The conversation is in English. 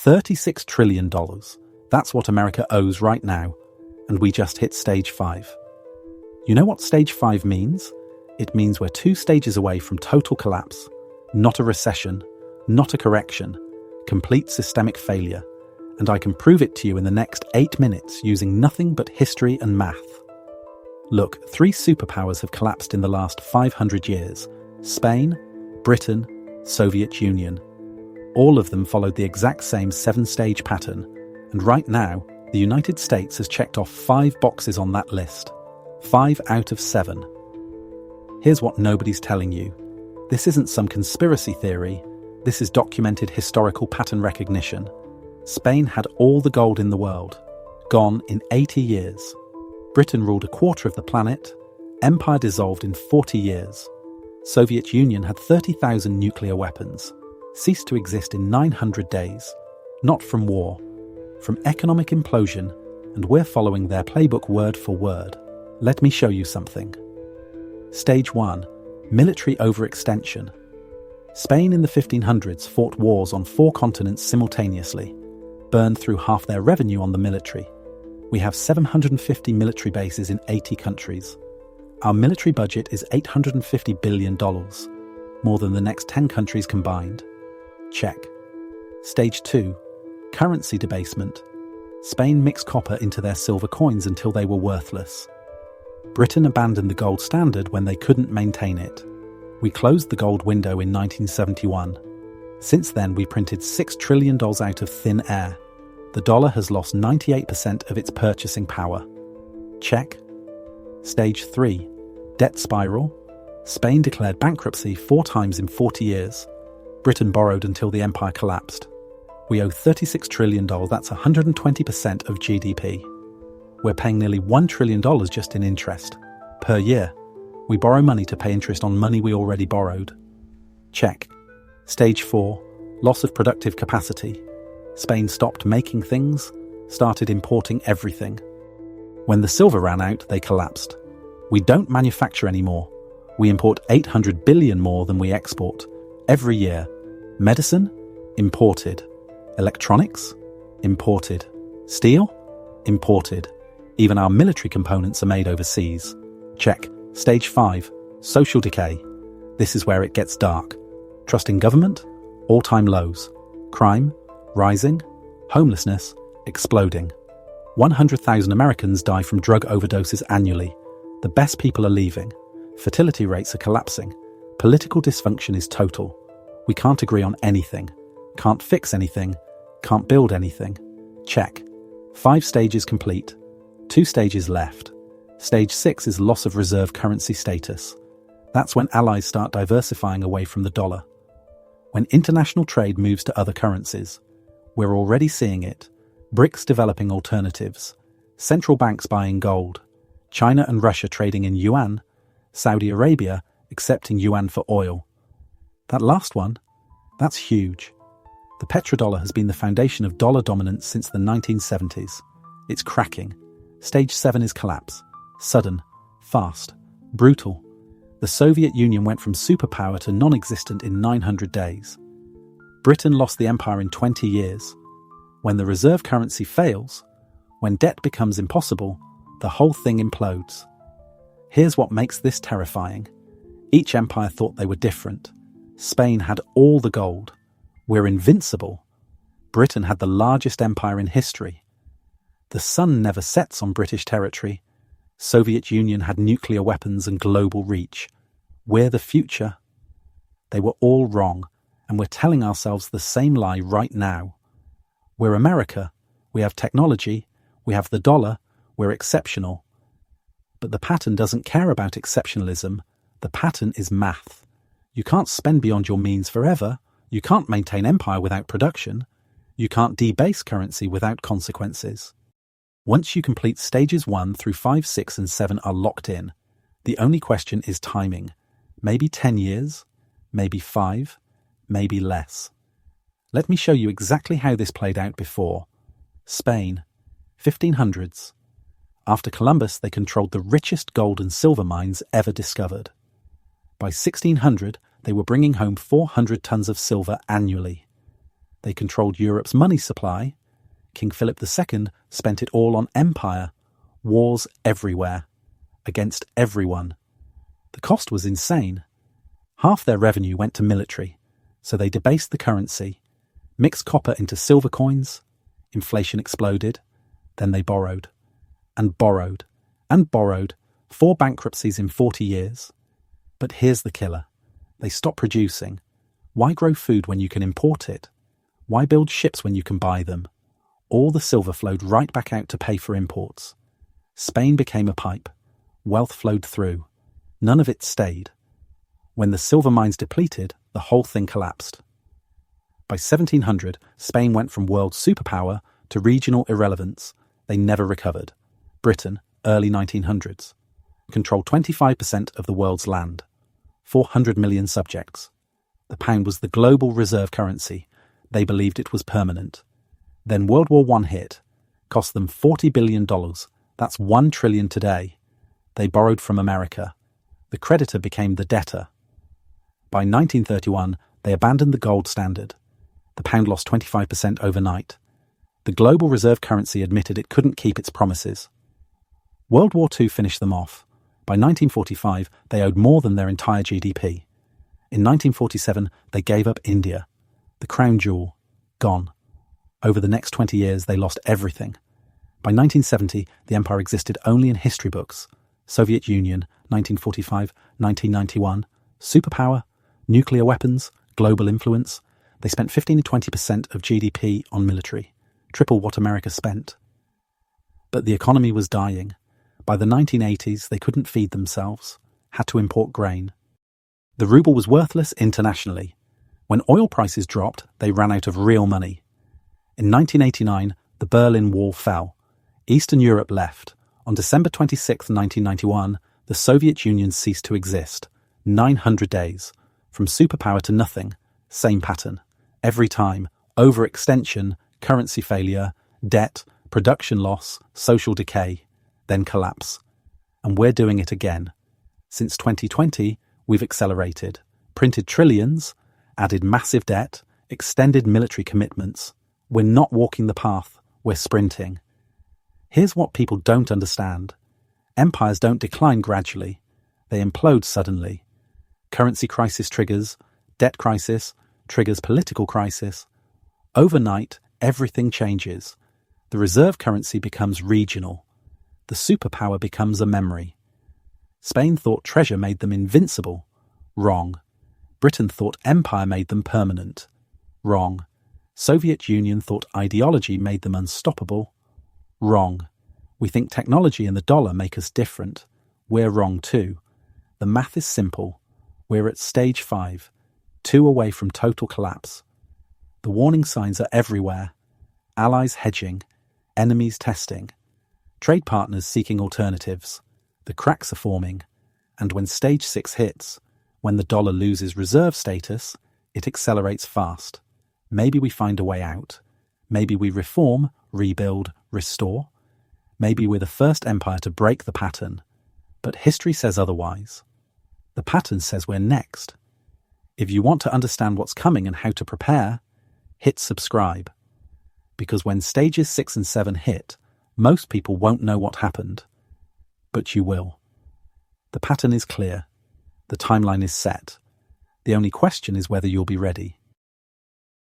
$36 trillion. That's what America owes right now, and we just hit stage 5. You know what stage 5 means? It means we're 2 stages away from total collapse. Not a recession, not a correction, complete systemic failure. And I can prove it to you in the next 8 minutes using nothing but history and math. Look, 3 superpowers have collapsed in the last 500 years. Spain, Britain, Soviet Union. All of them followed the exact same 7-stage pattern. And right now, the United States has checked off 5 boxes on that list. 5 out of 7. Here's what nobody's telling you. This isn't some conspiracy theory. This is documented historical pattern recognition. Spain had all the gold in the world. Gone in 80 years. Britain ruled a quarter of the planet. Empire dissolved in 40 years. Soviet Union had 30,000 nuclear weapons. Ceased to exist in 900 days. Not from war. From economic implosion, and we're following their playbook word for word. Let me show you something. Stage 1. Military overextension. Spain in the 1500s fought wars on 4 continents simultaneously, burned through half their revenue on the military. We have 750 military bases in 80 countries. Our military budget is $850 billion, more than the next 10 countries combined. Check. Stage 2. Currency debasement. Spain mixed copper into their silver coins until they were worthless. Britain abandoned the gold standard when they couldn't maintain it. We closed the gold window in 1971. Since then, we printed $6 trillion out of thin air. The dollar has lost 98% of its purchasing power. Check. Stage 3. Debt spiral. Spain declared bankruptcy 4 times in 40 years. Britain borrowed until the empire collapsed. We owe $36 trillion, that's 120% of GDP. We're paying nearly $1 trillion just in interest. Per year. We borrow money to pay interest on money we already borrowed. Check. Stage 4. Loss of productive capacity. Spain stopped making things, started importing everything. When the silver ran out, they collapsed. We don't manufacture anymore. We import 800 billion more than we export. Every year. Medicine? Imported. Electronics? Imported. Steel? Imported. Even our military components are made overseas. Check. Stage 5. Social decay. This is where it gets dark. Trust in government? All-time lows. Crime? Rising. Homelessness? Exploding. 100,000 Americans die from drug overdoses annually. The best people are leaving. Fertility rates are collapsing. Political dysfunction is total. We can't agree on anything. Can't fix anything. Can't build anything. Check. 5 stages complete. 2 stages left. Stage 6 is loss of reserve currency status. That's when allies start diversifying away from the dollar. When international trade moves to other currencies. We're already seeing it. BRICS developing alternatives. Central banks buying gold. China and Russia trading in yuan. Saudi Arabia accepting yuan for oil. That last one, that's huge. The petrodollar has been the foundation of dollar dominance since the 1970s. It's cracking. Stage 7 is collapse. Sudden, fast, brutal. The Soviet Union went from superpower to non-existent in 900 days. Britain lost the empire in 20 years. When the reserve currency fails, when debt becomes impossible, the whole thing implodes. Here's what makes this terrifying. Each empire thought they were different. Spain had all the gold. We're invincible. Britain had the largest empire in history. The sun never sets on British territory. Soviet Union had nuclear weapons and global reach. We're the future. They were all wrong, and we're telling ourselves the same lie right now. We're America. We have technology. We have the dollar. We're exceptional. But the pattern doesn't care about exceptionalism. The pattern is math. You can't spend beyond your means forever. You can't maintain empire without production. You can't debase currency without consequences. Once you complete stages 1 through 5, 6, and 7 are locked in. The only question is timing. Maybe 10 years, maybe 5, maybe less. Let me show you exactly how this played out before. Spain, 1500s. After Columbus, they controlled the richest gold and silver mines ever discovered. By 1600, they were bringing home 400 tons of silver annually. They controlled Europe's money supply. King Philip II spent it all on empire, wars everywhere, against everyone. The cost was insane. Half their revenue went to military, so they debased the currency, mixed copper into silver coins, inflation exploded, then they borrowed, and borrowed, and borrowed, 4 bankruptcies in 40 years. But here's the killer. They stopped producing. Why grow food when you can import it? Why build ships when you can buy them? All the silver flowed right back out to pay for imports. Spain became a pipe. Wealth flowed through. None of it stayed. When the silver mines depleted, the whole thing collapsed. By 1700, Spain went from world superpower to regional irrelevance. They never recovered. Britain, early 1900s, controlled 25% of the world's land, 400 million subjects. The pound was the global reserve currency. They believed it was permanent. Then World War I hit, cost them $40 billion. That's $1 trillion today. They borrowed from America. The creditor became the debtor. By 1931, they abandoned the gold standard. The pound lost 25% overnight. The global reserve currency admitted it couldn't keep its promises. World War II finished them off. By 1945, they owed more than their entire GDP. In 1947, they gave up India. The crown jewel, gone. Over the next 20 years, they lost everything. By 1970, the empire existed only in history books. Soviet Union, 1945, 1991, superpower, nuclear weapons, global influence. They spent 15 to 20% of GDP on military, triple what America spent. But the economy was dying. By the 1980s, they couldn't feed themselves, had to import grain. The ruble was worthless internationally. When oil prices dropped, they ran out of real money. In 1989, the Berlin Wall fell. Eastern Europe left. On December 26, 1991, the Soviet Union ceased to exist. 900 days. From superpower to nothing. Same pattern. Every time. Overextension, currency failure, debt, production loss, social decay, then collapse. And we're doing it again. Since 2020, we've accelerated. Printed trillions, added massive debt, extended military commitments. We're not walking the path, we're sprinting. Here's what people don't understand. Empires don't decline gradually. They implode suddenly. Currency crisis triggers, debt crisis triggers political crisis. Overnight, everything changes. The reserve currency becomes regional. The superpower becomes a memory. Spain thought treasure made them invincible. Wrong. Britain thought empire made them permanent. Wrong. Soviet Union thought ideology made them unstoppable. Wrong. We think technology and the dollar make us different. We're wrong too. The math is simple. We're at stage 5, 2 away from total collapse. The warning signs are everywhere. Allies hedging, enemies testing, trade partners seeking alternatives. The cracks are forming. And when stage 6 hits, when the dollar loses reserve status, it accelerates fast. Maybe we find a way out. Maybe we reform, rebuild, restore. Maybe we're the first empire to break the pattern. But history says otherwise. The pattern says we're next. If you want to understand what's coming and how to prepare, hit subscribe. Because when stages 6 and 7 hit, most people won't know what happened. But you will. The pattern is clear. The timeline is set. The only question is whether you'll be ready.